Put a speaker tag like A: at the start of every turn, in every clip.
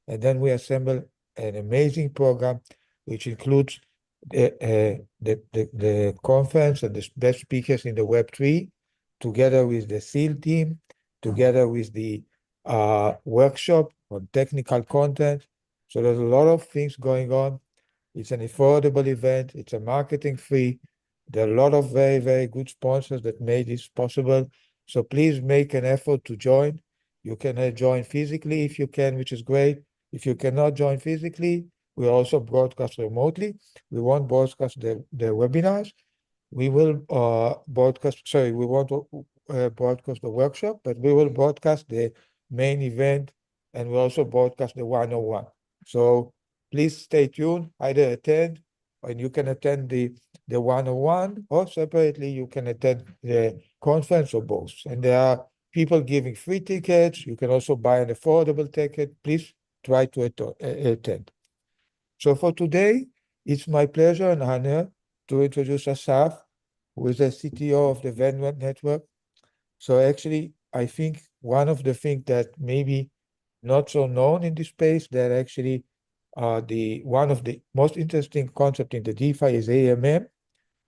A: and then we assemble an amazing program, which includes the conference and the best speakers in the Web3, together with the SEAL team, together with the workshop on technical content. So there's a lot of things going on. It's an affordable event. It's a marketing free. There are a lot of very, very good sponsors that made this possible. So please make an effort to join. You can join physically if you can, which is great. If you cannot join physically, we also broadcast remotely. We won't broadcast the webinars. We will we won't broadcast the workshop, but we will broadcast the main event, and we also broadcast the 101. So please stay tuned, either attend, and you can attend the 101, or separately you can attend the conference, or both. And there are people giving free tickets. You can also buy an affordable ticket. Please try to attend. So for today, it's my pleasure and honor to introduce Asaf, who is the CTO of the Venn network. So actually, I think one of the things that maybe not so known in this space, that actually one of the most interesting concept in the DeFi is AMM.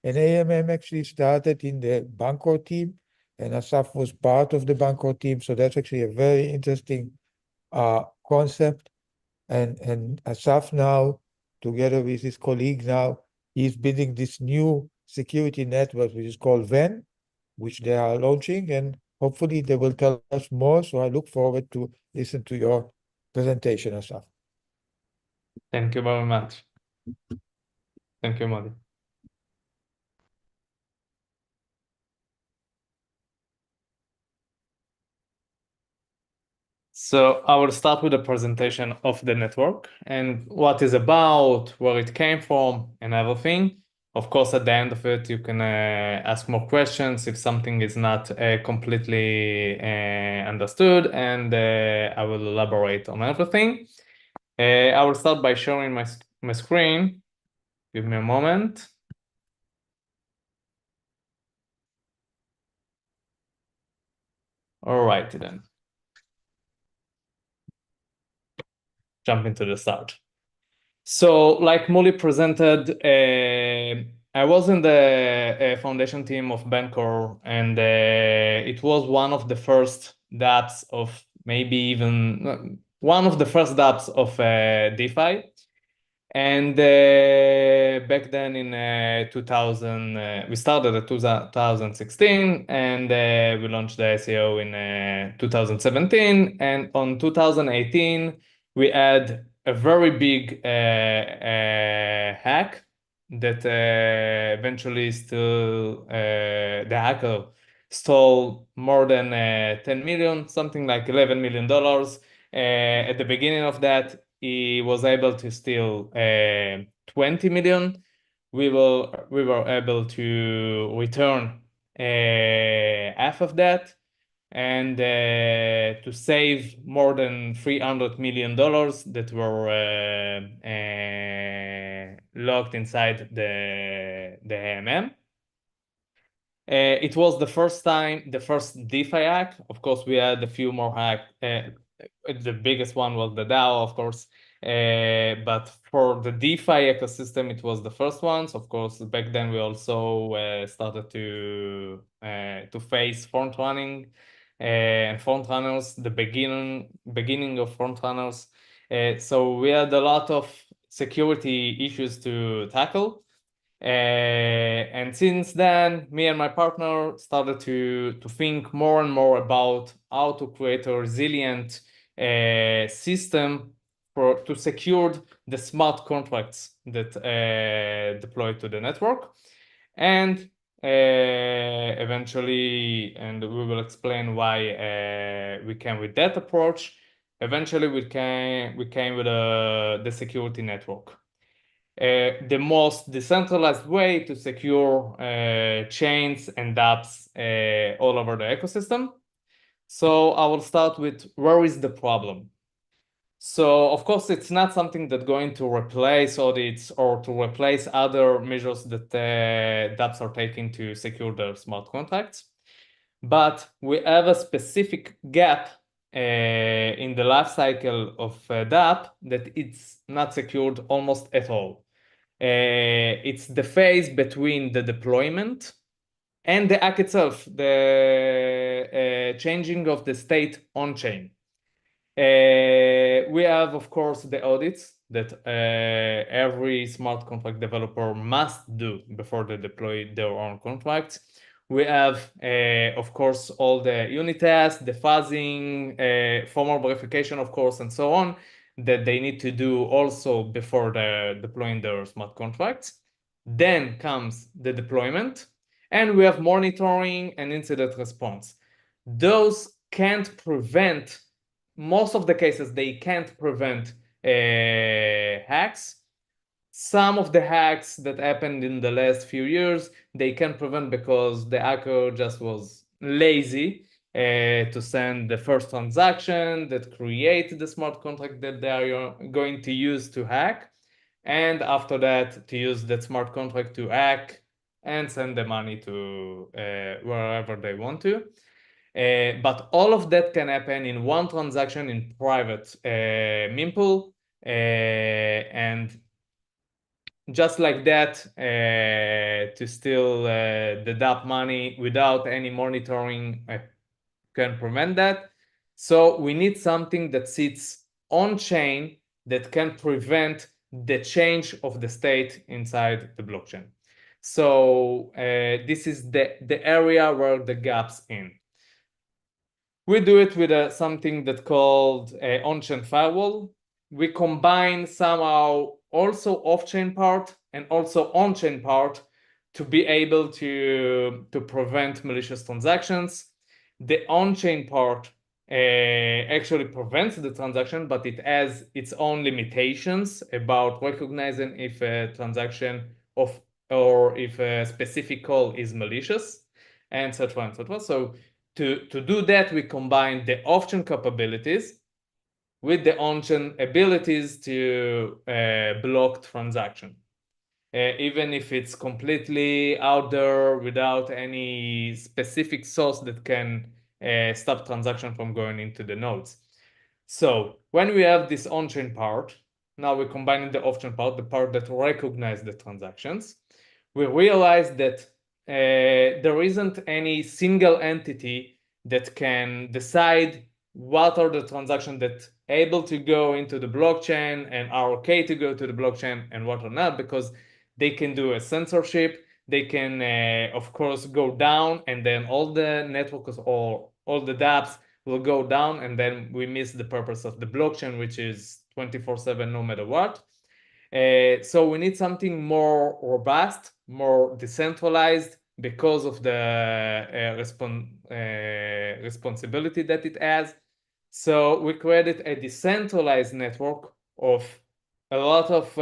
A: And AMM actually started in the Bancor team, and Asaf was part of the Bancor team. So that's actually a very interesting concept. And Asaf now, together with his colleague now, he's building this new security network, which is called Venn, which they are launching, and hopefully they will tell us more. So I look forward to listen to your presentation, Asaf.
B: Thank you very much. Thank you, Modi. So I will start with a presentation of the network and what it's about, where it came from, and everything. Of course, at the end of it, you can ask more questions if something is not completely understood, and I will elaborate on everything. I will start by showing my screen. Give me a moment. All right, then. Jump into the start. So, like Molly presented, I was in the foundation team of Bancor, and it was one of the first dApps of maybe even one of the first dApps of DeFi. And back then in 2000, we started in 2016, and we launched the ICO in 2017. And on 2018, we had a very big hack that eventually still the hacker stole more than 10 million, something like $11 million. At the beginning of that, he was able to steal 20 million. We were able to return half of that, and to save more than $300 million that were locked inside the AMM. It was the first DeFi hack. Of course, we had a few more hacks. The biggest one was the DAO, of course. But for the DeFi ecosystem, it was the first one. So of course, back then we also started to face front running and front runners, the beginning of front runners. So we had a lot of security issues to tackle. And since then, me and my partner started to think more and more about how to create a resilient system to secure the smart contracts that deploy to the network. And eventually, and we will explain why we came with that approach. Eventually, we came with the security network. The most decentralized way to secure chains and dApps all over the ecosystem. So I will start with where is the problem. So of course, it's not something that's going to replace audits or to replace other measures that dApps are taking to secure their smart contracts. But we have a specific gap in the life cycle of DApp that it's not secured almost at all. It's the phase between the deployment and the hack itself, the changing of the state on chain. We have, of course, the audits that every smart contract developer must do before they deploy their own contracts. We have, of course, all the unit tests, the fuzzing, formal verification, of course, and so on, that they need to do also before they're deploying their smart contracts. Then comes the deployment, and we have monitoring and incident response. Those can't prevent, most of the cases, they can't prevent hacks. Some of the hacks that happened in the last few years, they can prevent because the hacker just was lazy to send the first transaction that create the smart contract that they are going to use to hack. And after that, to use that smart contract to hack and send the money to wherever they want to. But all of that can happen in one transaction in private mempool, and just like that, to steal the DApp money without any monitoring can prevent that. So we need something that sits on chain that can prevent the change of the state inside the blockchain. So this is the area where the gaps in. We do it with something that's called on-chain firewall. We combine somehow also off-chain part and also on-chain part to be able to prevent malicious transactions. The on-chain part actually prevents the transaction, but it has its own limitations about recognizing if a transaction or if a specific call is malicious, and so on and so forth. So to do that, we combine the off-chain capabilities with the on-chain abilities to block transaction. Even if it's completely out there without any specific source that can stop transaction from going into the nodes. So when we have this on-chain part, now we're combining the off-chain part, the part that recognizes the transactions. We realize that there isn't any single entity that can decide what are the transactions that able to go into the blockchain and are okay to go to the blockchain and what are not, because they can do a censorship. They can, of course, go down, and then all the networks or all the dApps will go down, and then we miss the purpose of the blockchain, which is 24/7 no matter what. So we need something more robust, more decentralized, because of the responsibility that it has. So we created a decentralized network of a lot of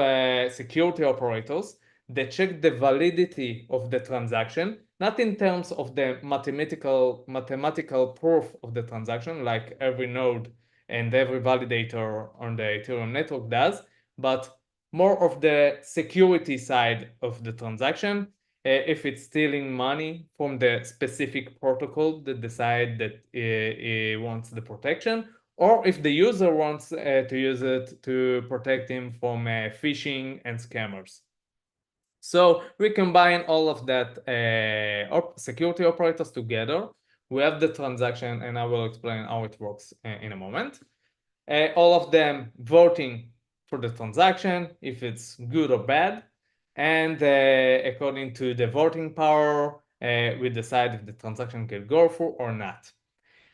B: security operators that check the validity of the transaction, not in terms of the mathematical proof of the transaction, like every node and every validator on the Ethereum network does, but more of the security side of the transaction. If it's stealing money from the specific protocol that decide that it wants the protection, or if the user wants to use it to protect him from phishing and scammers. So we combine all of that security operators together. We have the transaction, and I will explain how it works in a moment. All of them voting for the transaction, if it's good or bad. And according to the voting power, we decide if the transaction can go through or not.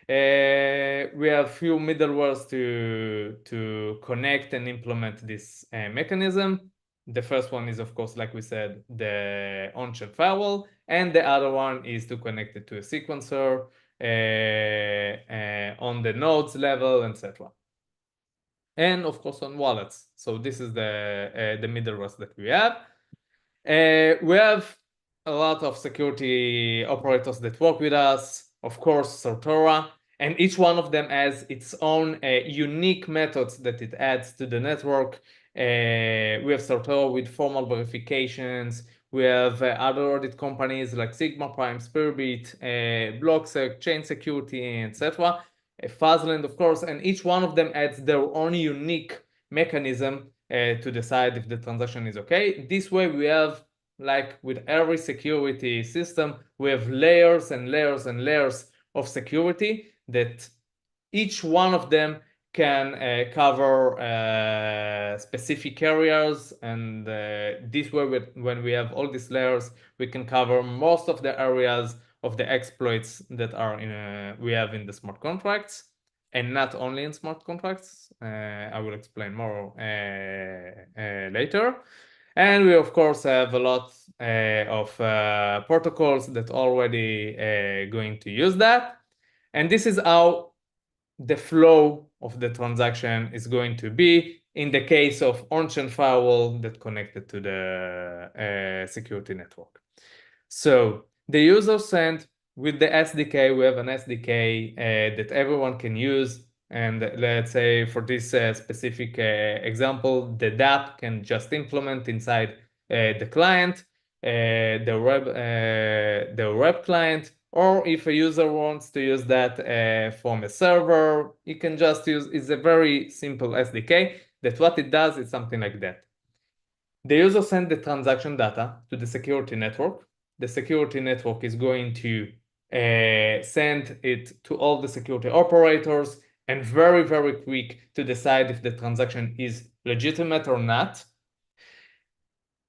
B: We have few middlewares to connect and implement this mechanism. The first one is, of course, like we said, the on-chain firewall, and the other one is to connect it to a sequencer on the nodes level, etc. And of course on wallets. So this is the middlewares that we have. We have a lot of security operators that work with us, of course, Sartora, and each one of them has its own unique methods that it adds to the network. We have Sartora with formal verifications. We have other audit companies like Sigma Prime, Spearbit, Blocksec, Chain Security, etc. fuzzling, of course, and each one of them adds their own unique mechanism to decide if the transaction is okay. This way we have, like with every security system, we have layers and layers and layers of security that each one of them can cover specific areas, and this way when we have all these layers, we can cover most of the areas of the exploits that are we have in the smart contracts, and not only in smart contracts. I will explain more later. And we of course have a lot of protocols that already going to use that, and this is how the flow of the transaction is going to be in the case of on-chain firewall that connected to the security network. So the user sent with the SDK, we have an SDK that everyone can use. And let's say for this specific example, the DApp can just implement inside the client, the web client, or if a user wants to use that from a server, you can just use, it's a very simple SDK that what it does is something like that. The user sends the transaction data to the security network. The security network is going to send it to all the security operators, and very, very quick to decide if the transaction is legitimate or not.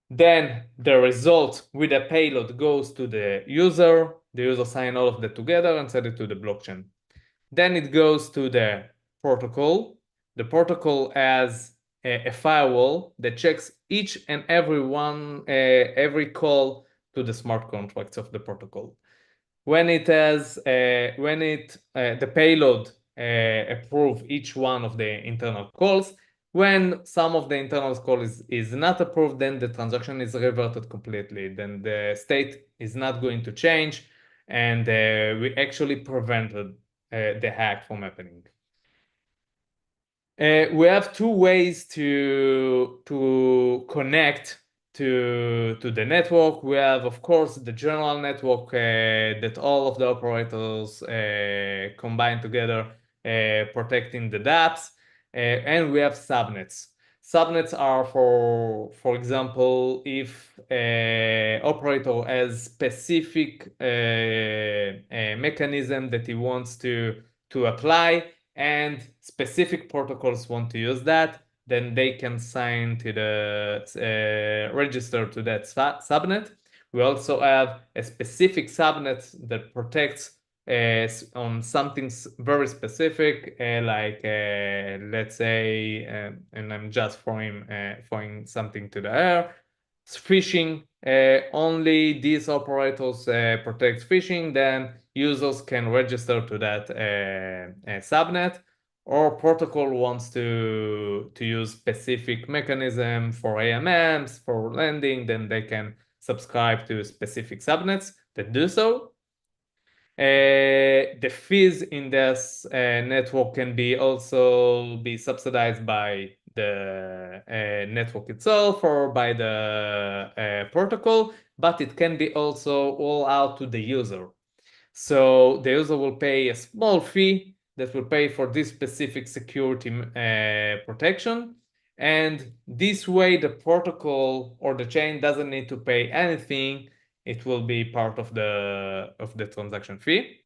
B: Then the result with a payload goes to the user. The user signs all of that together and send it to the blockchain. Then it goes to the protocol. The protocol has a firewall that checks each and every call to the smart contracts of the protocol. When it has, the payload approve each one of the internal calls. When some of the internal calls is not approved, then the transaction is reverted completely. Then the state is not going to change, and we actually prevented the hack from happening. We have two ways to connect to the network. We have, of course, the general network that all of the operators combine together, protecting the dApps, and we have subnets. Subnets are for example, if operator has specific mechanism that he wants to apply, and specific protocols want to use that, then they can sign to the register to that subnet. We also have a specific subnet that protects on something very specific, like let's say, and I'm just throwing something to the air, phishing. Only these operators protect phishing, then users can register to that subnet. Or protocol wants to use specific mechanism for AMMs, for lending, then they can subscribe to specific subnets that do so. The fees in this network can also be subsidized by the network itself or by the protocol, but it can be also all out to the user. So the user will pay a small fee that will pay for this specific security protection. And this way, the protocol or the chain doesn't need to pay anything. It will be part of the transaction fee.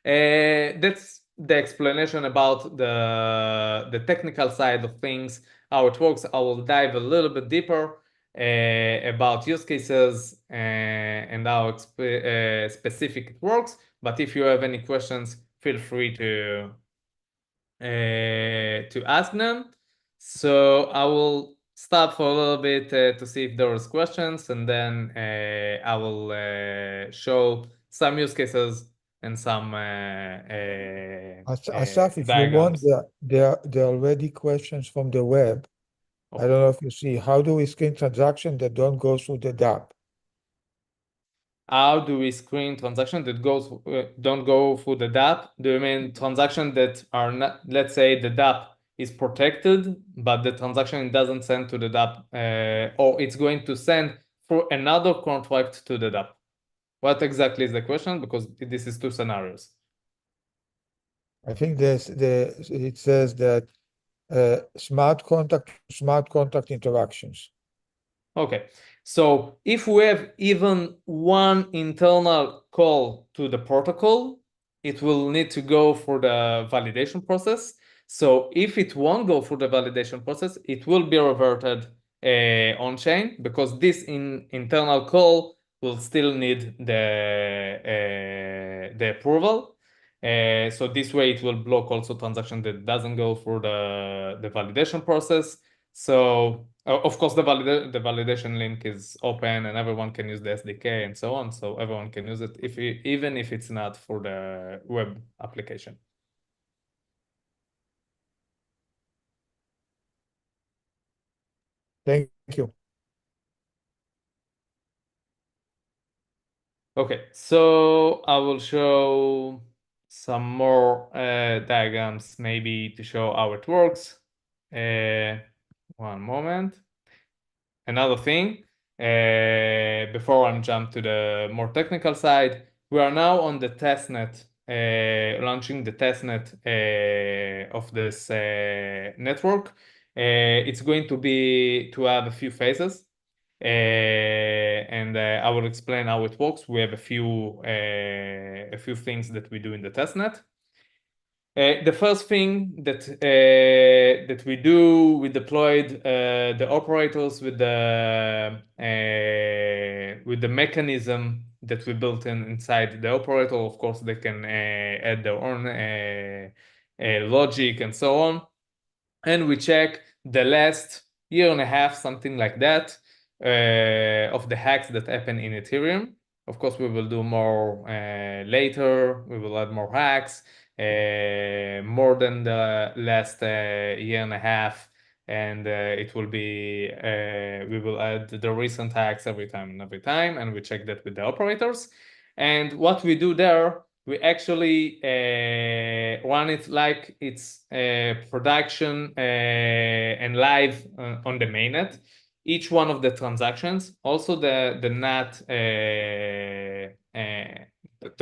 B: That's the explanation about the technical side of things, how it works. I will dive a little bit deeper about use cases and how specific it works. But if you have any questions, feel free to ask them. So I will stop for a little bit to see if there is questions, and then I will show some use cases and some
A: Asaf, if you want,
B: diagrams.
A: there are already questions from the web. I don't know if you see, how do we screen transactions that don't go through the DApp?
B: How do we screen transactions that don't go through the DApp? Do you mean transactions that are not, let's say the DApp is protected, but the transaction doesn't send to the DApp, or it's going to send through another contract to the DApp? What exactly is the question? Because this is two scenarios.
A: I think it says that smart contract interactions.
B: Okay, so if we have even one internal call to the protocol, it will need to go for the validation process. So if it won't go for the validation process, it will be reverted on chain, because this internal call will still need the approval. So this way it will block also transaction that doesn't go through the validation process. So of course the validation link is open and everyone can use the SDK and so on. So everyone can use it even if it's not for the web application.
A: Thank you.
B: Okay, so I will show some more diagrams maybe to show how it works. One moment. Another thing, before I jump to the more technical side, we are now on the testnet, launching the testnet of this network. It's going to have a few phases. And I will explain how it works. We have a few things that we do in the testnet. The first thing that we do, we deployed the operators with the mechanism that we built inside the operator. Of course, they can add their own logic and so on. And we check the last year and a half, something like that, of the hacks that happen in Ethereum. Of course, we will do more later. We will add more hacks, more than the last year and a half. And it will be, we will add the recent hacks every time, and we check that with the operators. And what we do there, we actually run it like it's production and live on the mainnet. Each one of the transactions, also the NAT, the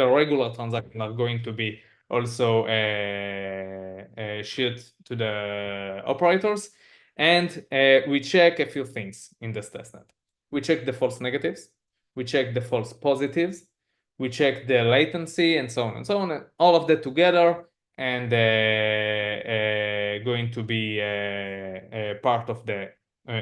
B: regular transactions are going to be also shared to the operators. And we check a few things in this testnet. We check the false negatives. We check the false positives. We check the latency and so on and so on, and all of that together, and going to be a part of the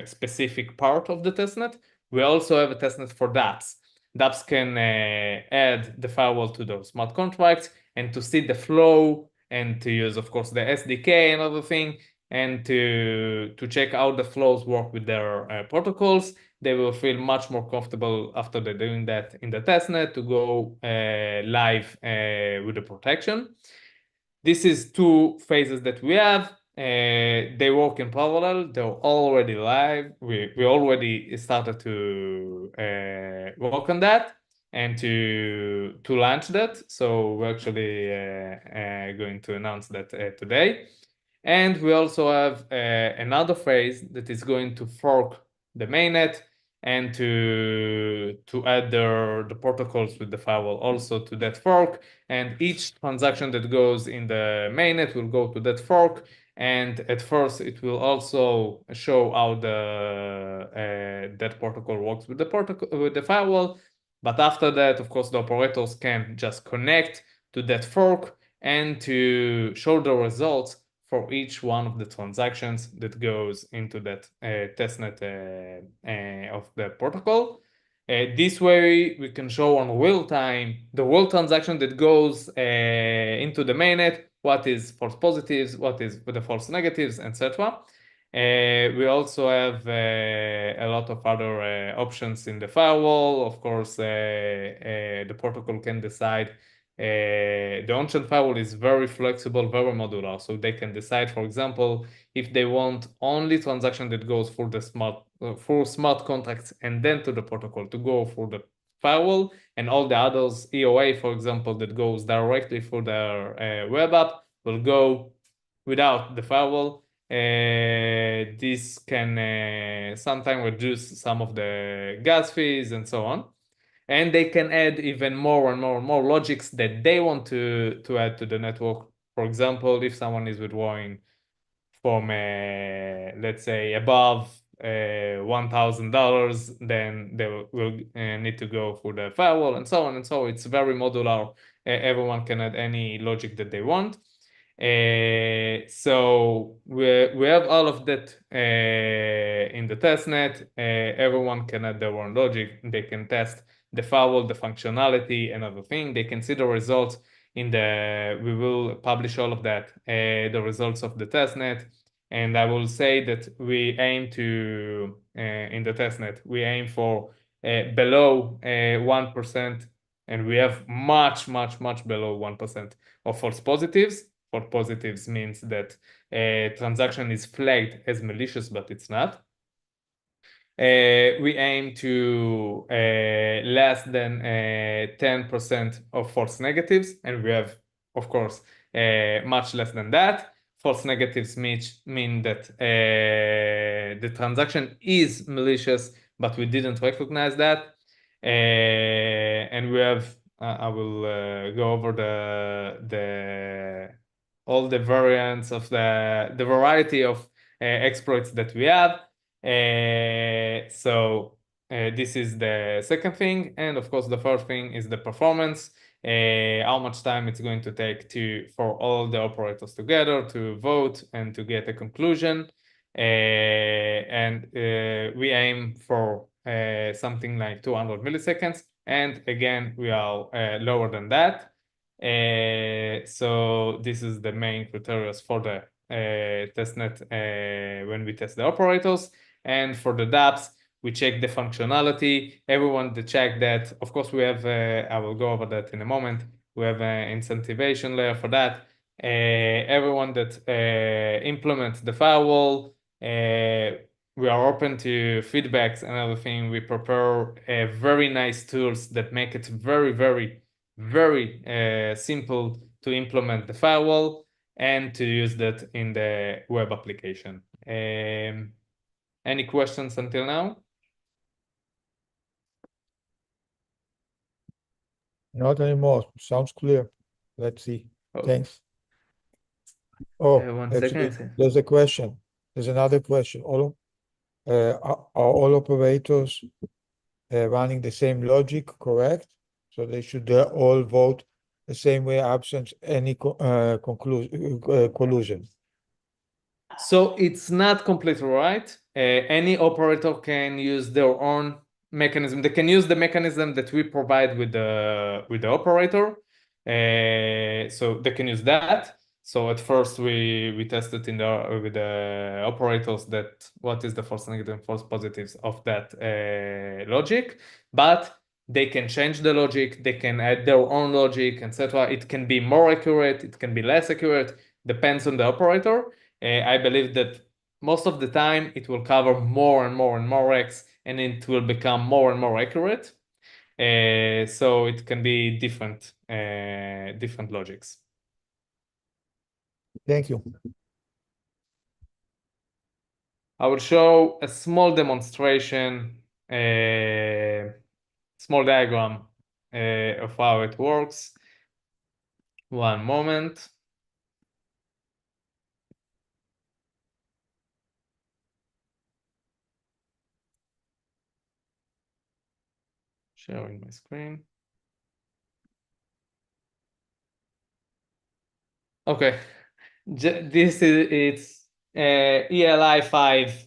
B: specific part of the testnet. We also have a testnet for dApps. dApps can add the firewall to those smart contracts and to see the flow and to use, of course, the SDK and other thing, and to check how the flows work with their protocols. They will feel much more comfortable after they're doing that in the testnet to go live with the protection. This is two phases that we have. They work in parallel. They're already live. We already started to work on that and to launch that. So we're actually going to announce that today. And we also have another phase that is going to fork the mainnet and to add the protocols with the firewall also to that fork. And each transaction that goes in the mainnet will go to that fork. And at first, it will also show how that protocol works with the firewall. But after that, of course, the operators can just connect to that fork and to show the results for each one of the transactions that goes into that testnet of the protocol. This way, we can show on real time the real transaction that goes into the mainnet, what is false positives, what is the false negatives, etc. We also have a lot of other options in the firewall. Of course, the protocol can decide. The on-chain firewall is very flexible, very modular, so they can decide, for example, if they want only transaction that goes for the smart contracts and then to the protocol to go for the firewall, and all the others, EOA, for example, that goes directly for their web app will go without the firewall. This can sometimes reduce some of the gas fees and so on. And they can add even more and more logics that they want to add to the network. For example, if someone is withdrawing from, let's say, above $1,000, then they will need to go through the firewall and so on and so on. It's very modular. Everyone can add any logic that they want. So we have all of that in the testnet. Everyone can add their own logic. They can test the firewall, the functionality, and everything. They can see the results we will publish all of that, the results of the testnet. And I will say that we aim to, in the testnet, we aim for below 1%, and we have much below 1% of false positives. False positives means that a transaction is flagged as malicious, but it's not. We aim to less than 10% of false negatives, and we have, of course, much less than that. False negatives mean that the transaction is malicious, but we didn't recognize that. And we have, I will go over all the variants of the variety of exploits that we have. So this is the second thing, and of course the third thing is the performance. How much time it's going to take for all the operators together to vote and to get a conclusion. And we aim for something like 200 milliseconds, and again we are lower than that. So this is the main criteria for the testnet when we test the operators. And for the dApps, we check the functionality. Everyone to check that. Of course, we have, I will go over that in a moment. We have an incentivation layer for that. Everyone that implements the firewall, we are open to feedbacks and everything. We prepare very nice tools that make it very simple to implement the firewall and to use that in the web application. Any questions until now?
A: Not anymore. Sounds clear. Let's see.
B: Oh.
A: Thanks. Oh,
B: 1
A: actually,
B: second.
A: there's a question. There's another question. Are all operators running the same logic, correct? So they should all vote the same way, absent any collusion.
B: So it's not completely right. Any operator can use their own mechanism. They can use the mechanism that we provide with the operator. So they can use that. So at first we tested with the operators that what is the false negative and false positives of that logic, but they can change the logic, they can add their own logic, etc. It can be more accurate, it can be less accurate, depends on the operator. I believe that most of the time it will cover more and more X, and it will become more and more accurate. So it can be different logics.
A: Thank you.
B: I will show a small demonstration, small diagram of how it works. One moment. Sharing my screen. Okay, this is it's ELI 5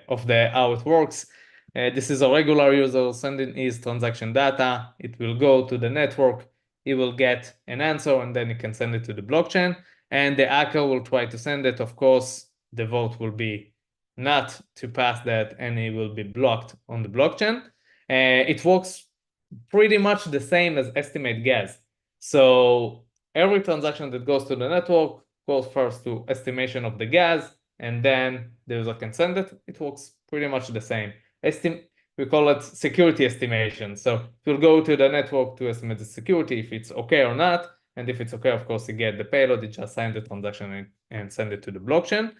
B: of how it works. This is a regular user sending his transaction data. It will go to the network. He will get an answer, and then he can send it to the blockchain. And the hacker will try to send it. Of course, the vote will be not to pass that, and it will be blocked on the blockchain. It works pretty much the same as estimate gas. So every transaction that goes to the network goes first to estimation of the gas, and then the user can send it. It works pretty much the same. We call it security estimation. So it will go to the network to estimate the security, if it's okay or not. And if it's okay, of course, you get the payload, you just sign the transaction and send it to the blockchain.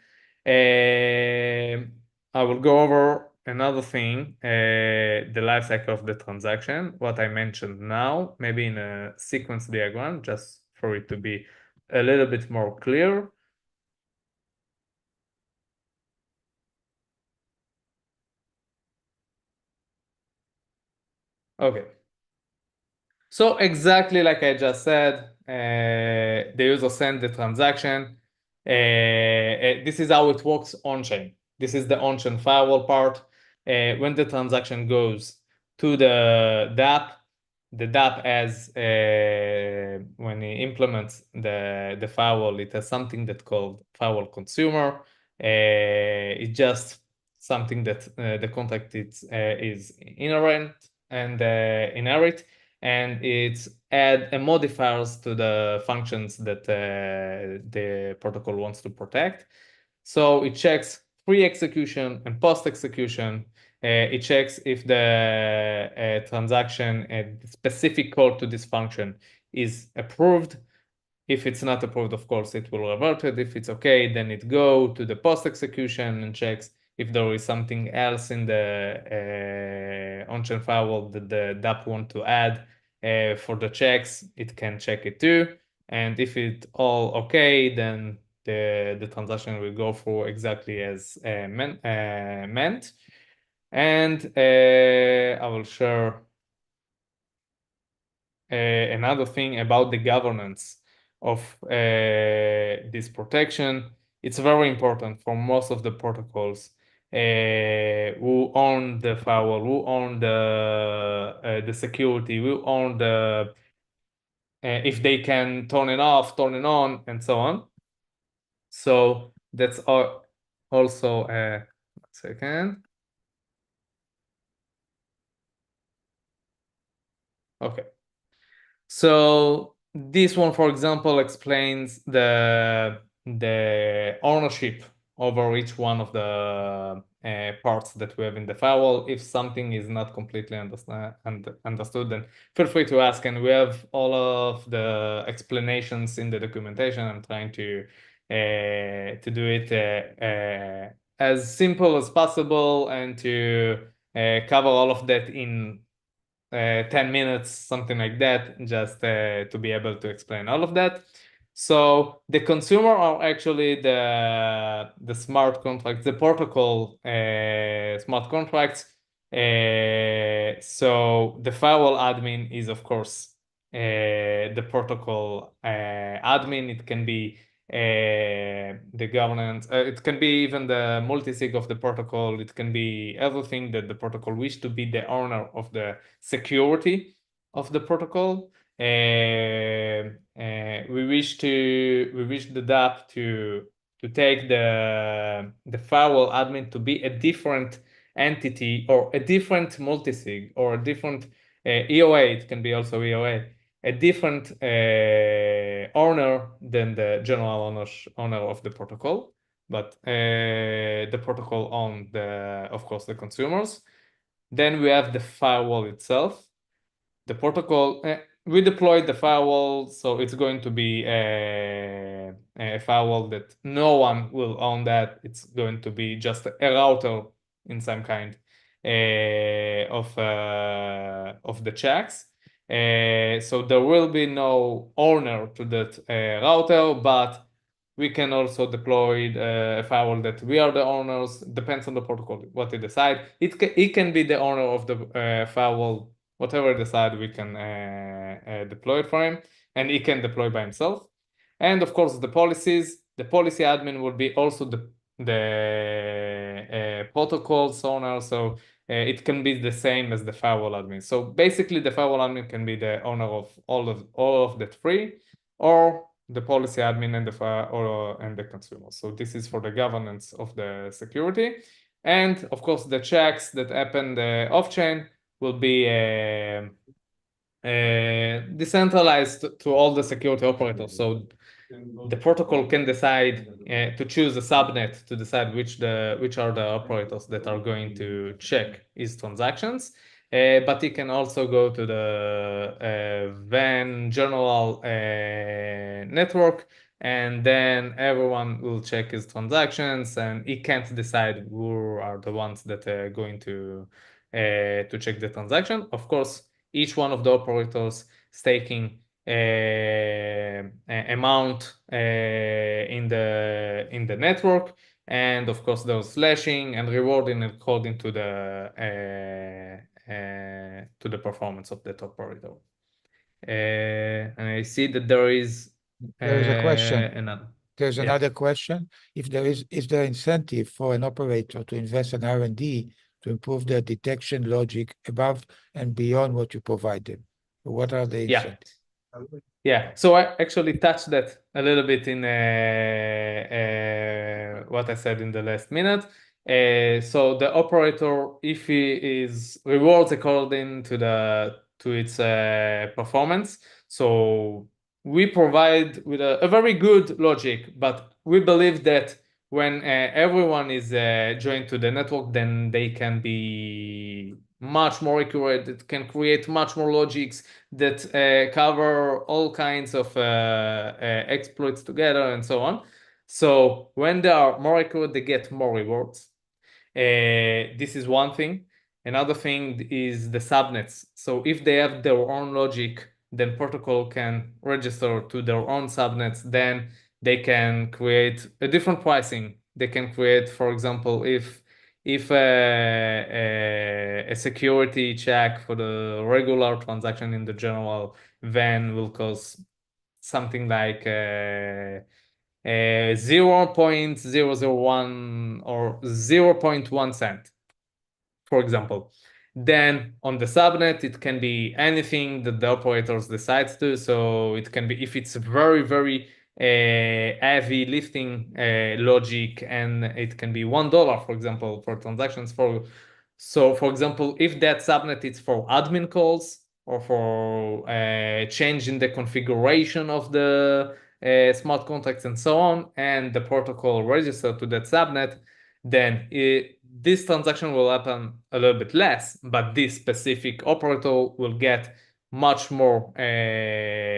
B: I will go over another thing, the lifecycle of the transaction, what I mentioned now, maybe in a sequence diagram, just for it to be a little bit more clear. Okay. So exactly like I just said, the user sends the transaction. This is how it works on-chain. This is the on-chain firewall part. When the transaction goes to the DApp, the DApp has, when it implements the firewall, it has something that's called firewall consumer. It's just something that the contract is inherent and inherit, and it's add modifiers to the functions that the protocol wants to protect. So it checks pre-execution and post-execution. It checks if the transaction and specific code to this function is approved. If it's not approved, of course, it will revert it. If it's okay, then it go to the post-execution and checks if there is something else in the on-chain firewall that the DApp want to add. For the checks, it can check it too. And if it's all okay, then the transaction will go through exactly as meant. And I will share another thing about the governance of this protection. It's very important for most of the protocols who own the firewall, who own the security, who own the if they can turn it off, turn it on, and so on. So that's also 1 second. Okay. So this one, for example, explains the ownership over each one of the parts that we have in the firewall. If something is not completely understood, then feel free to ask, and we have all of the explanations in the documentation. I'm trying to do it as simple as possible and to cover all of that in 10 minutes, something like that, just to be able to explain all of that. So the consumer are actually the smart contracts, the protocol smart contracts. So the firewall admin is, of course, the protocol admin. It can be the governance. It can be even the multisig of the protocol. It can be everything that the protocol wish to be the owner of the security of the protocol. We wish the DApp to take the firewall admin to be a different entity or a different multisig or a different EOA. It can be also EOA. A different owner than the general owner of the protocol, but the protocol owns of course, the consumers. Then we have the firewall itself. The protocol, we deployed the firewall, so it's going to be a firewall that no one will own that. It's going to be just a router in some kind of the checks. So there will be no owner to that router, but we can also deploy a firewall that we are the owners. Depends on the protocol, what they decide. It can be the owner of the firewall, whatever decide, we can deploy it for him, and he can deploy by himself. And of course, the policies, the policy admin will be also the protocols owner. So it can be the same as the firewall admin. So basically, the firewall admin can be the owner of all of the three, or the policy admin and and the consumer. So this is for the governance of the security. And of course, the checks that happen off-chain will be decentralized to all the security operators. So the protocol can decide to choose a subnet to decide which are the operators that are going to check his transactions. But it can also go to the Venn general network, and then everyone will check his transactions, and he can't decide who are the ones that are going to check the transaction. Of course, each one of the operators staking amount in the network, and of course there's slashing and rewarding according to the performance of that operator. And I see that there is
A: a question.
B: another.
A: There's
B: Yeah.
A: another question. Is there incentive for an operator to invest in R&D to improve their detection logic above and beyond what you provide them? What are the incentives?
B: Yeah, so I actually touched that a little bit in what I said in the last minute. So the operator, if he is rewards according to its performance, so we provide with a very good logic, but we believe that when everyone is joined to the network, then they can be much more accurate. It can create much more logics that cover all kinds of exploits together and so on. So when they are more accurate, they get more rewards. This is one thing. Another thing is the subnets. So if they have their own logic, then protocol can register to their own subnets. Then they can create a different pricing. They can create, for example, if a security check for the regular transaction in the general Venn will cost something like 0.001 or 0.1 cent, for example. Then on the subnet, it can be anything that the operators decides to. So it can be, if it's very, very heavy lifting logic, and it can be $1, for example, for transactions. So for example, if that subnet is for admin calls or for changing the configuration of the smart contracts and so on, and the protocol registered to that subnet, then this transaction will happen a little bit less, but this specific operator will get much more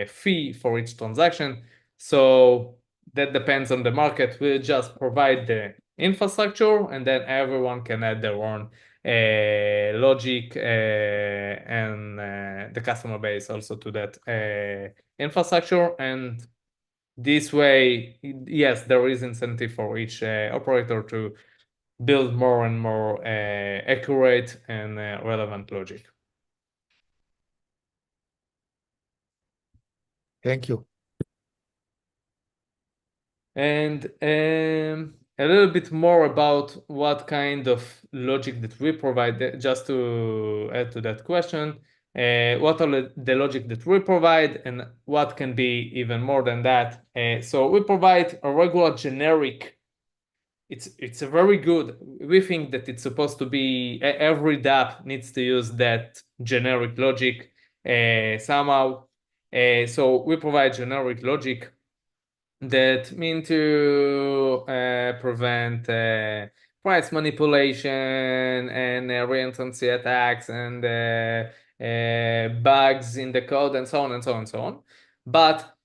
B: fee for each transaction. So that depends on the market. We'll just provide the infrastructure, and then everyone can add their own logic and the customer base also to that infrastructure. And this way, yes, there is incentive for each operator to build more and more accurate and relevant logic.
A: Thank you.
B: And a little bit more about what kind of logic that we provide, just to add to that question. What are the logic that we provide, and what can be even more than that? So we provide a regular generic. It's a very good. We think that it's supposed to be every dApp needs to use that generic logic somehow. So we provide generic logic that mean to prevent price manipulation and reentrancy attacks and bugs in the code and so on and so on and so on. But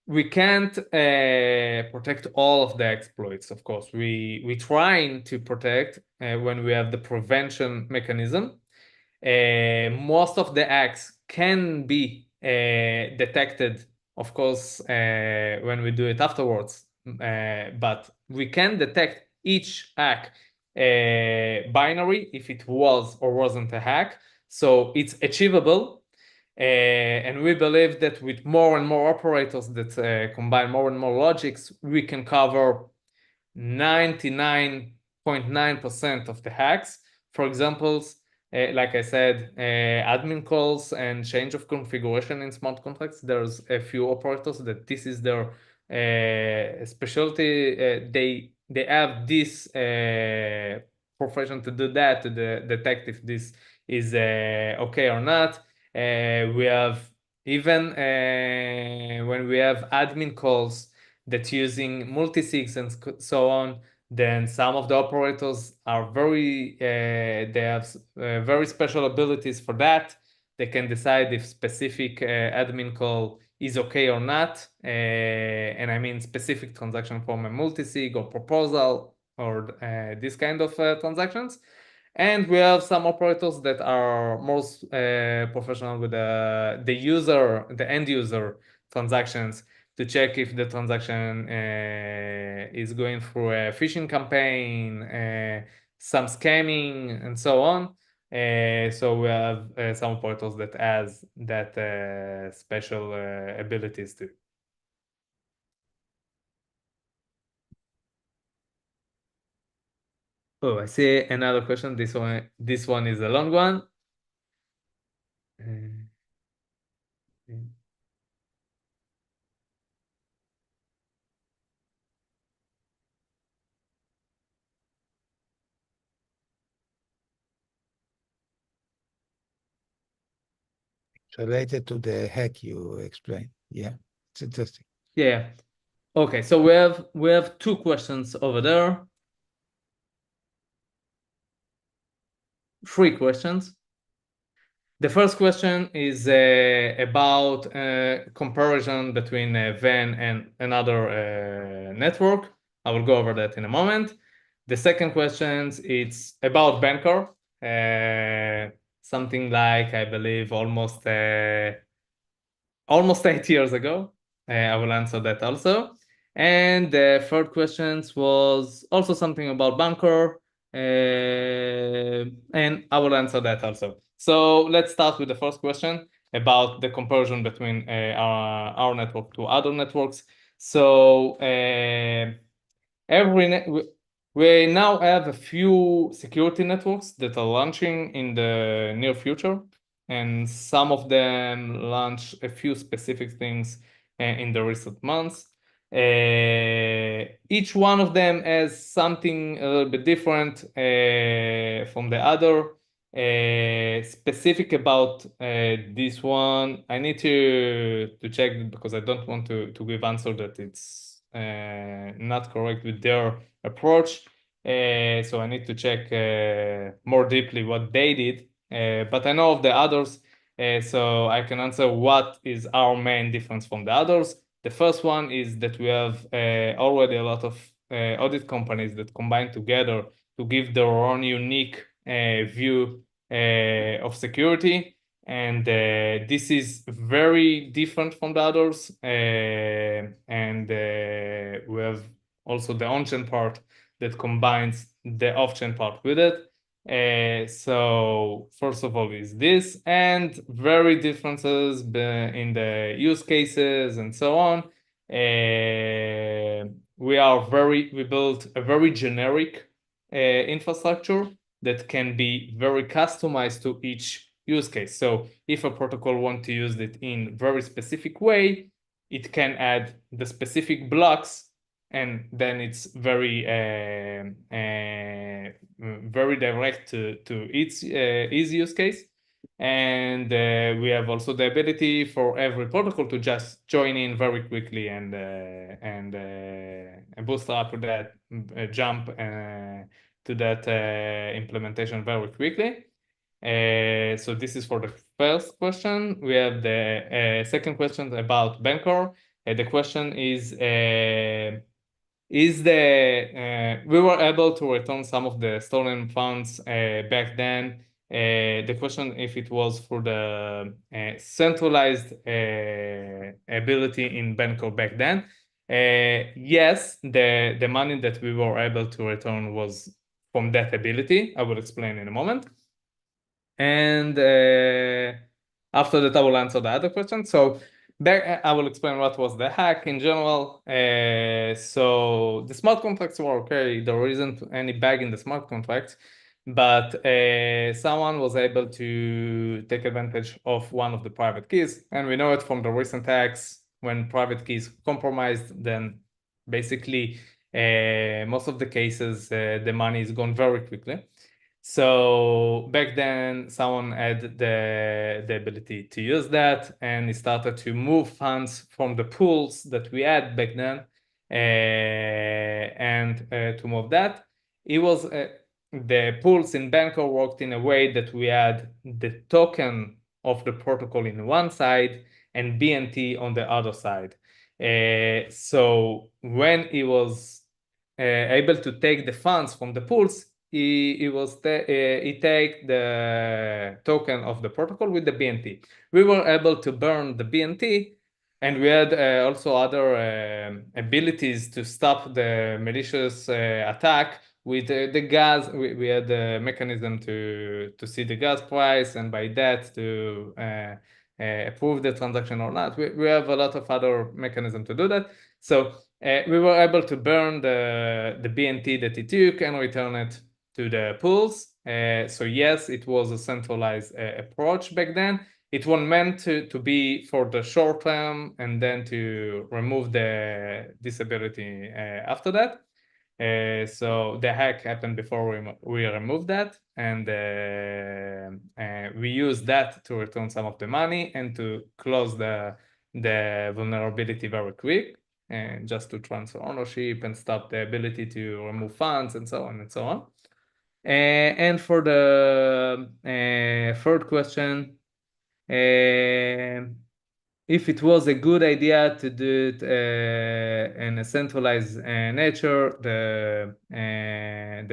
B: we can't protect all of the exploits, of course. We trying to protect when we have the prevention mechanism. Most of the acts can be detected, of course, when we do it afterwards. But we can detect each hack binary if it was or wasn't a hack. So it's achievable. And we believe that with more and more operators that combine more and more logics, we can cover 99.9% of the hacks. For example, like I said, admin calls and change of configuration in smart contracts. There's a few operators that this is their specialty. They have this profession to do that, to detect if this is okay or not. We have even when we have admin calls that using multisigs and so on, then some of the operators are very, they have very special abilities for that. They can decide if specific admin call is okay or not. And I mean specific transaction from a multisig or proposal or this kind of transactions. And we have some operators that are most professional with the user, the end user transactions to check if the transaction is going through a phishing campaign, some scamming, and so on. So we have some portals that has that special abilities too. Oh, I see another question. This one is a long one.
A: Related to the hack you explained. Yeah, it's interesting.
B: Yeah. Okay, so we have two questions over there. Three questions. The first question is about comparison between Venn and another network. I will go over that in a moment. The second question is about Banker. Something like, I believe, almost 8 years ago. I will answer that also. And the third question was also something about Banker, and I will answer that also. So let's start with the first question about the comparison between our network to other networks. So we now have a few security networks that are launching in the near future, and some of them launch a few specific things in the recent months. Each one of them has something a little bit different from the other. Specific about this one, I need to check it because I don't want to give answer that it's not correct with their approach. So I need to check more deeply what they did. But I know of the others, so I can answer what is our main difference from the others. The first one is that we have already a lot of audit companies that combine together to give their own unique view of security. And this is very different from the others. And we have also the on-chain part that combines the off-chain part with it. So first of all is this, and very differences in the use cases and so on. We built a very generic infrastructure that can be very customized to each use case. So if a protocol wants to use it in very specific way, it can add the specific blocks, and then it's very direct to its use case. And we have also the ability for every protocol to just join in very quickly and bootstrap to that jump to that implementation very quickly. So this is for the first question. We have the second question about Banker. The question is we were able to return some of the stolen funds back then. The question if it was for the centralized ability in Banker back then. Yes, the money that we were able to return was from that ability. I will explain in a moment. And after that, I will answer the other question. So I will explain what was the hack in general. So the smart contracts were okay. There isn't any bug in the smart contracts, but someone was able to take advantage of one of the private keys. And we know it from the recent hacks. When private keys compromised, then basically most of the cases, the money is gone very quickly. So back then, someone had the ability to use that, and he started to move funds from the pools that we had back then, and to move that. It was the pools in Banker worked in a way that we had the token of the protocol in one side and BNT on the other side. So when he was able to take the funds from the pools, he take the token of the protocol with the BNT. We were able to burn the BNT And we had also other abilities to stop the malicious attack with the gas. We had a mechanism to see the gas price, and by that to approve the transaction or not. We have a lot of other mechanisms to do that. So we were able to burn the BNT that it took and return it to the pools. So yes, it was a centralized approach back then. It was meant to be for the short term and then to remove the disability after that. So the hack happened before we removed that, and we used that to return some of the money and to close the vulnerability very quick, and just to transfer ownership and stop the ability to remove funds and so on and so on. And for the third question, if it was a good idea to do it in a centralized nature, the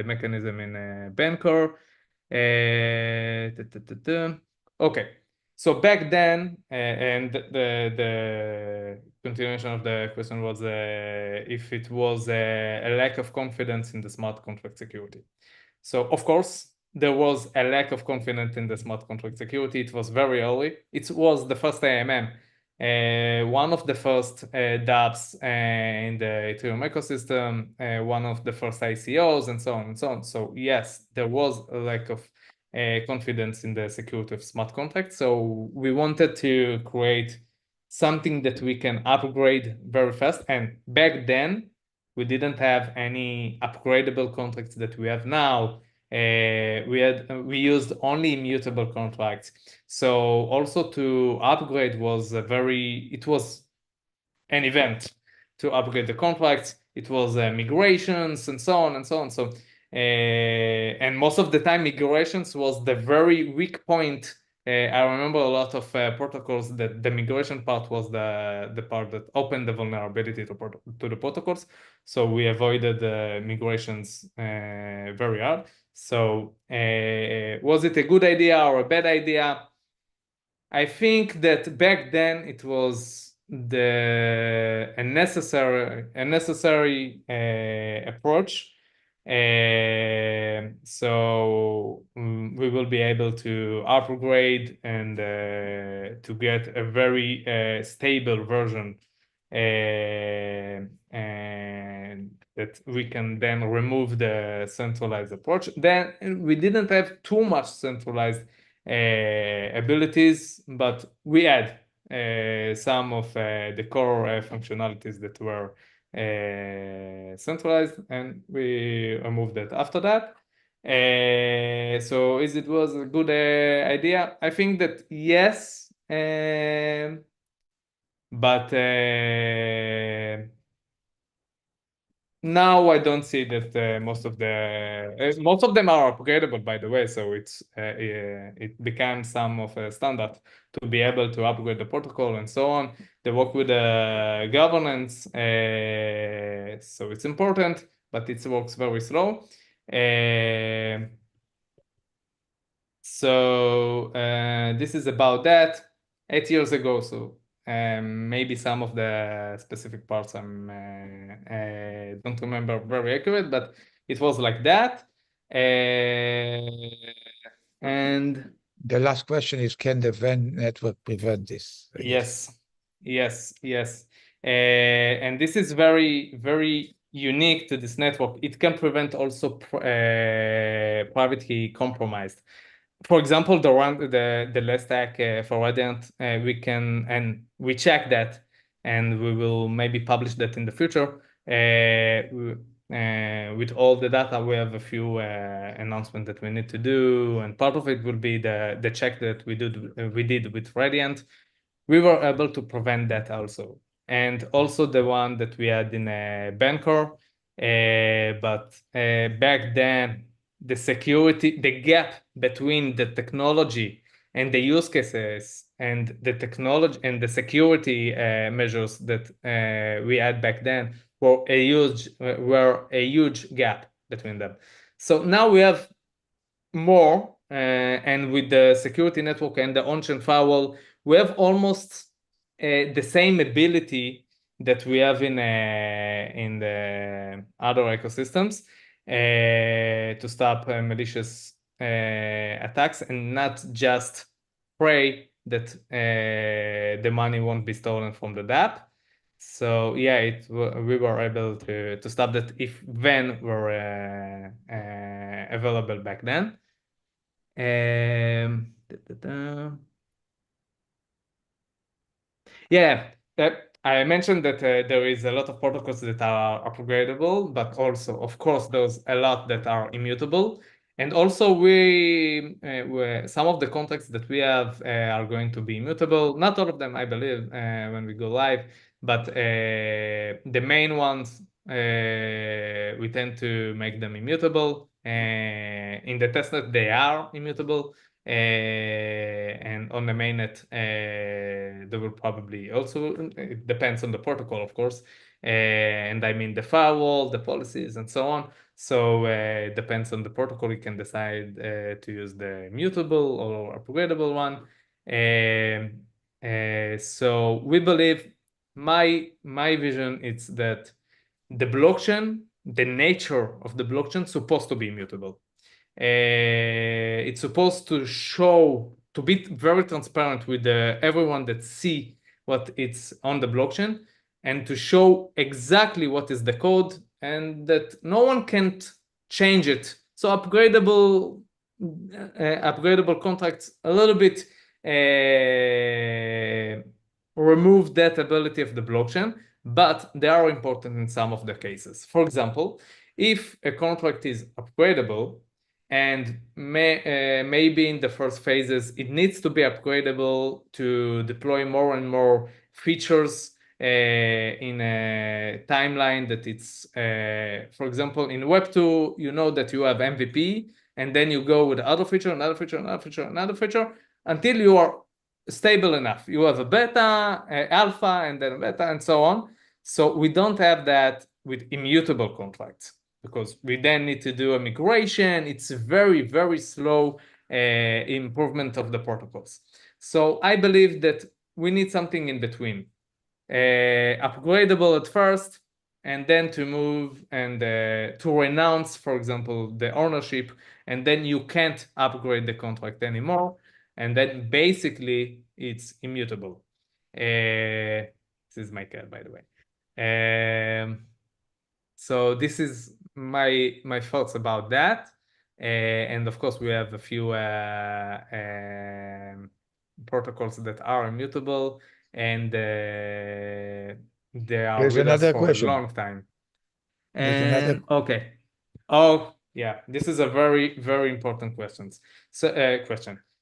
B: mechanism in Bancor. Okay, so back then, and the continuation of the question was if it was a lack of confidence in the smart contract security. So of course, there was a lack of confidence in the smart contract security. It was very early. It was the first AMM, one of the first dApps in the Ethereum ecosystem, one of the first ICOs, and so on and so on. So yes, there was a lack of confidence in the security of smart contracts. So we wanted to create something that we can upgrade very fast. And back then, we didn't have any upgradable contracts that we have now. We used only immutable contracts. So also to upgrade was it was an event to upgrade the contracts. It was migrations and so on and so on. So and most of the time migrations was the very weak point. I remember a lot of protocols that the migration part was the part that opened the vulnerability to the protocols. So we avoided migrations very hard. So was it a good idea or a bad idea? I think that back then it was a necessary approach. So we will be able to upgrade and to get a very stable version, and that we can then remove the centralized approach. Then we didn't have too much centralized abilities, but we add some of the core functionalities that were centralized, and we removed that after that. So it was a good idea? I think that yes, but now I don't see that most of them are upgradable, by the way. So it became some of a standard to be able to upgrade the protocol and so on. They work with the governance, so it's important, but it works very slow. So this is about that. 8 years ago, so maybe some of the specific parts I don't remember very accurate, but it was like that. And
A: The last question is, can the Venn network prevent this? I guess.
B: yes. And this is very, very unique to this network. It can prevent also private key compromised. For example, the last hack for Radiant, we check that, and we will maybe publish that in the future. With all the data, we have a few announcements that we need to do, and part of it will be the check that we did with Radiant. We were able to prevent that also, and also the one that we had in Bancor. But back then, the gap between the technology and the use cases and the technology and the security measures that we had back then were a huge gap between them. So now we have more, and with the security network and the on-chain firewall, we have almost the same ability that we have in the other ecosystems to stop malicious attacks and not just pray that the money won't be stolen from the DApp. So yeah, we were able to stop that if Venn were available back then. Yeah, I mentioned that there is a lot of protocols that are upgradable, but also, of course, there's a lot that are immutable. And also, some of the contracts that we have are going to be immutable. Not all of them, I believe, when we go live, but the main ones, we tend to make them immutable. In the testnet, they are immutable. And on the mainnet, there will probably also, it depends on the protocol, of course, and I mean the firewall, the policies, and so on. So it depends on the protocol. You can decide to use the mutable or upgradable one. So we believe my vision is that the blockchain, the nature of the blockchain, is supposed to be immutable. It's supposed to show, to be very transparent with everyone that see what it's on the blockchain, and to show exactly what is the code, and that no one can change it. So upgradable contracts a little bit remove that ability of the blockchain, but they are important in some of the cases. For example, if a contract is upgradable, and maybe in the first phases, it needs to be upgradable to deploy more and more features in a timeline that it's, for example, in Web 2, you know that you have MVP, and then you go with another feature, another feature, another feature, another feature, until you are stable enough. You have a beta, alpha, and then a beta, and so on. So we don't have that with immutable contracts, because we then need to do a migration. It's a very, very slow improvement of the protocols. So I believe that we need something in between. Upgradable at first, and then to move and to renounce, for example, the ownership, and then you can't upgrade the contract anymore. And then basically it's immutable. This is my cat, by the way. So this is my thoughts about that. And of course, we have a few protocols that are immutable, and they are
A: There's
B: with us
A: another
B: for a
A: question.
B: long time.
A: There's another.
B: And okay. Oh, yeah, this is a very, very important question.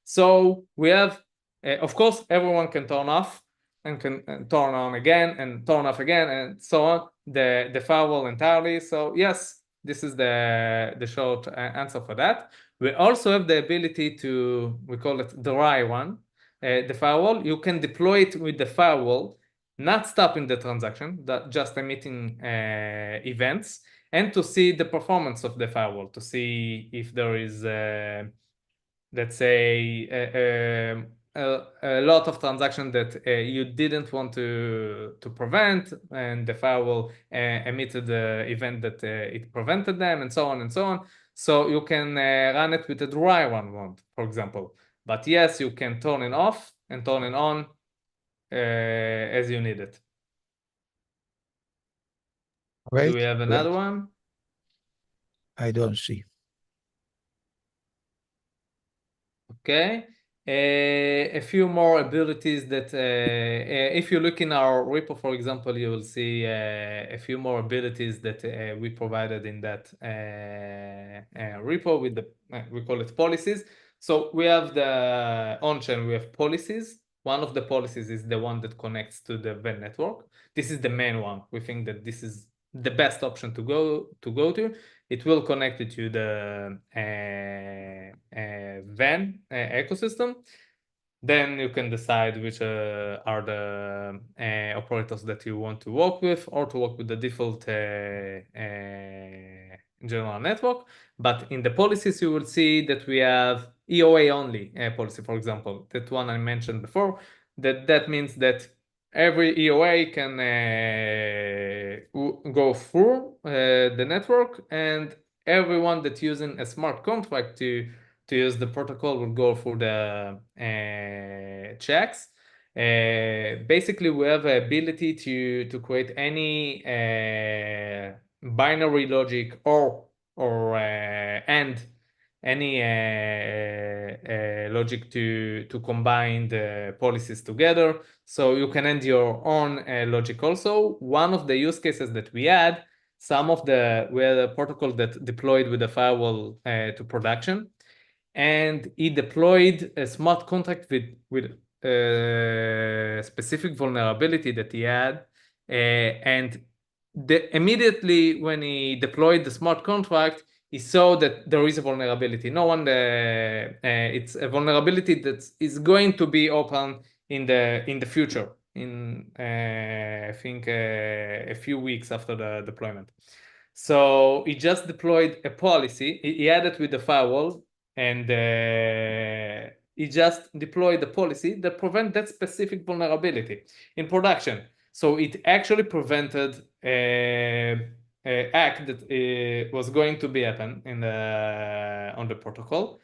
B: So we have, of course, everyone can turn off and can turn on again and turn off again and so on the firewall entirely. So yes, this is the short answer for that. We also have the ability to, we call it dry one, the firewall. You can deploy it with the firewall, not stopping the transaction, just emitting events, and to see the performance of the firewall, to see if there is, let's say, a lot of transactions that you didn't want to prevent, and the firewall emitted the event that it prevented them, and so on and so on. So you can run it with a dry run mode, for example. But yes, you can turn it off and turn it on as you need it.
A: Great.
B: Do we have another one?
A: I don't see.
B: Okay. A few more abilities that if you look in our repo, for example, you will see a few more abilities that we provided in that repo with the, we call it policies. So we have the on-chain, we have policies. One of the policies is the one that connects to the Venn network. This is the main one. We think that this is the best option to go to. It will connect it to the Venn ecosystem. Then you can decide which are the operators that you want to work with, or to work with the default general network. But in the policies, you will see that we have EOA only policy, for example, that one I mentioned before. That means that every EOA can go through the network, and everyone that using a smart contract to use the protocol will go through the checks. Basically, we have the ability to create any binary logic or and any logic to combine the policies together. So you can add your own logic also. One of the use cases that we had, we had a protocol that deployed with a firewall to production, and he deployed a smart contract with specific vulnerability that he had, and immediately when he deployed the smart contract, he saw that there is a vulnerability. It's a vulnerability that is going to be open in the future, in I think a few weeks after the deployment. So he just deployed a policy. He added with the firewall, and he just deployed the policy that prevent that specific vulnerability in production. So it actually prevented a hack that was going to be happen on the protocol.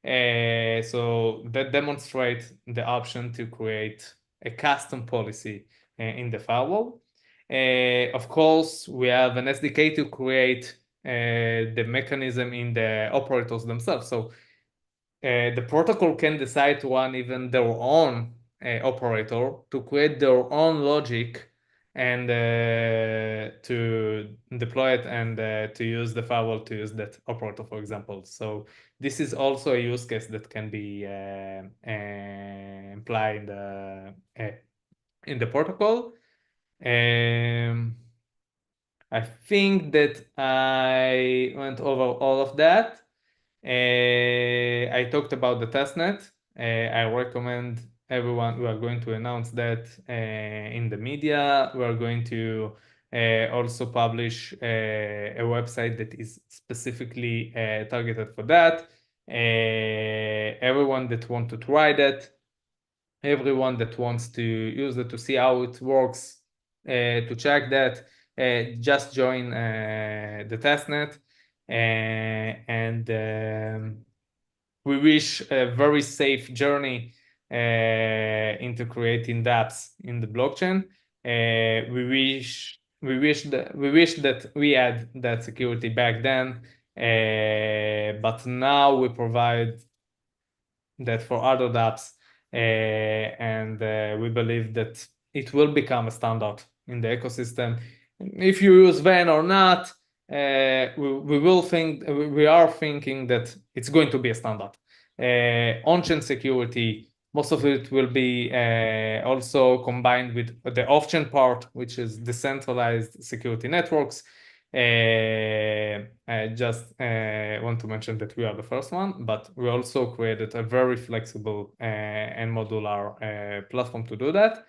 B: So that demonstrates the option to create a custom policy in the firewall. Of course, we have an SDK to create the mechanism in the operators themselves. So the protocol can decide to run even their own operator to create their own logic and to deploy it and to use the firewall to use that operator, for example. So this is also a use case that can be implied in the protocol. I think that I went over all of that. I talked about the testnet. I recommend everyone. We are going to announce that in the media. We are going to also publish a website that is specifically targeted for that. Everyone that wants to try that, everyone that wants to use it to see how it works, to check that, just join the testnet. We wish a very safe journey into creating dApps in the blockchain. We wish that we had that security back then, but now we provide that for other dApps, and we believe that it will become a standard in the ecosystem. If you use Venn or not, we are thinking that it's going to be a standard. On-chain security, most of it will be also combined with the off-chain part, which is decentralized security networks. I just want to mention that we are the first one, but we also created a very flexible and modular platform to do that.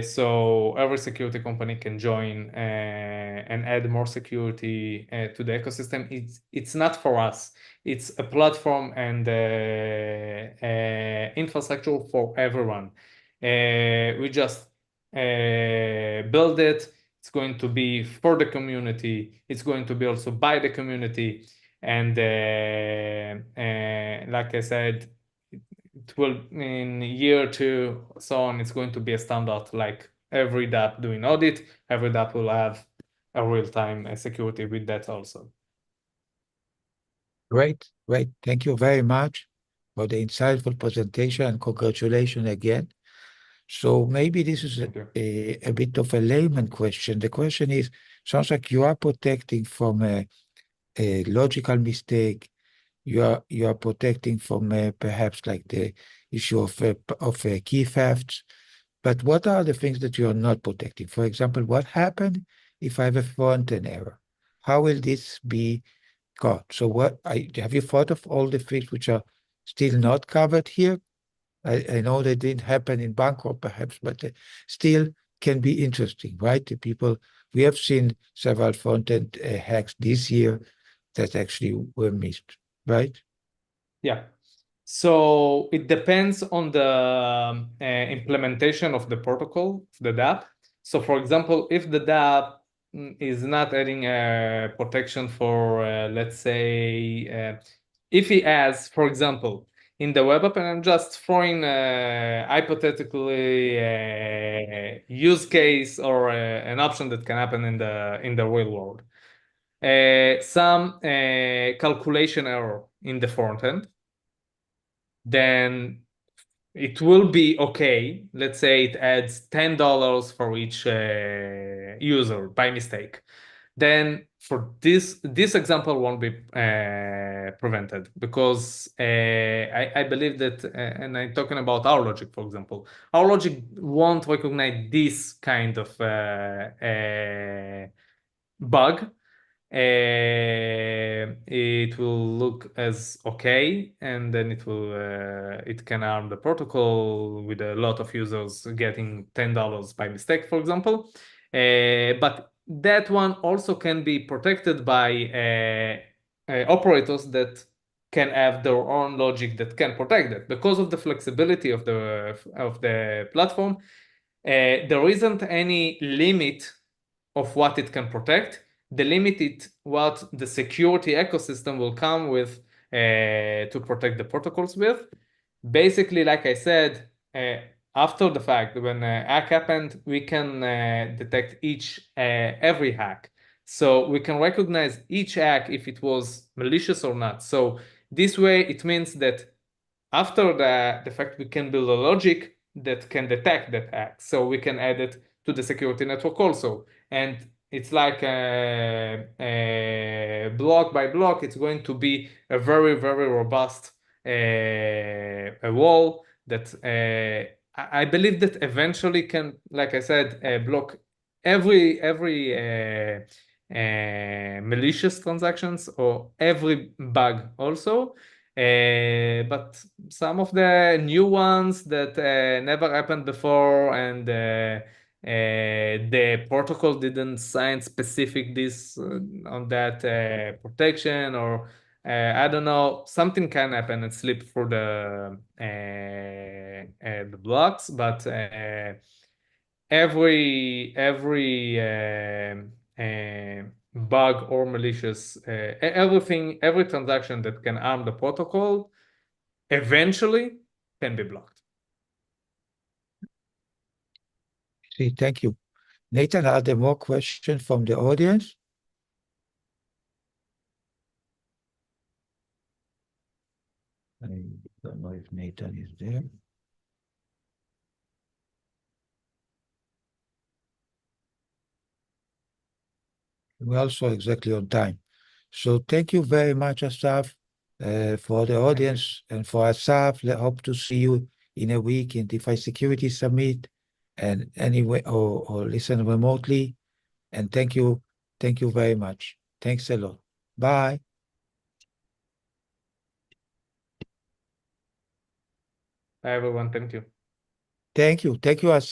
B: So every security company can join and add more security to the ecosystem. It's not for us. It's a platform and infrastructure for everyone. We just build it. It's going to be for the community. It's going to be also by the community. And like I said, it will in year 2, so on, it's going to be a standard like every dApp doing audit. Every dApp will have a real-time security with that also.
A: Great, great. Thank you very much for the insightful presentation and congratulations again. So maybe this is a bit of a layman question. The question is, sounds like you are protecting from a logical mistake. You are protecting from perhaps like the issue of key thefts. But what are the things that you are not protecting? For example, what happens if I have a front-end error? How will this be caught? So have you thought of all the things which are still not covered here? I know they didn't happen in Bangkok, perhaps, but still can be interesting, right? We have seen several front-end hacks this year that actually were missed, right?
B: Yeah. So it depends on the implementation of the protocol, the DApp. So for example, if the DApp is not adding protection for, let's say, if he has, for example, in the web app, and I'm just throwing hypothetically use case or an option that can happen in the real world. Some calculation error in the front end, then it will be okay. Let's say it adds $10 for each user by mistake. Then for this example won't be prevented because I believe that, and I'm talking about our logic, for example, our logic won't recognize this kind of bug. It will look as okay, and then it can harm the protocol with a lot of users getting $10 by mistake, for example. But that one also can be protected by operators that can have their own logic that can protect that. Because of the flexibility of the platform, there isn't any limit of what it can protect. The limit is what the security ecosystem will come with to protect the protocols with. Basically, like I said, after the fact, when a hack happened, we can detect every hack. So we can recognize each hack if it was malicious or not. So this way, it means that after the fact, we can build a logic that can detect that hack. So we can add it to the security network also. And it's like block by block, it's going to be a very, very robust a wall that I believe that eventually can, like I said, block every malicious transactions or every bug also. But some of the new ones that never happened before, and the protocol didn't sign specific this on that protection, or I don't know, something can happen and slip through the blocks, but every bug or malicious every transaction that can harm the protocol eventually can be blocked.
A: See, thank you. Nathan, are there more questions from the audience? I don't know if Nathan is there. We're also exactly on time. So thank you very much, Asaf, for the audience, and for Asaf. Hope to see you in a week in DeFi Security Summit, and anyway, or listen remotely. And thank you very much. Thanks a lot. Bye.
B: Bye everyone, thank you.
A: Thank you, Asaf.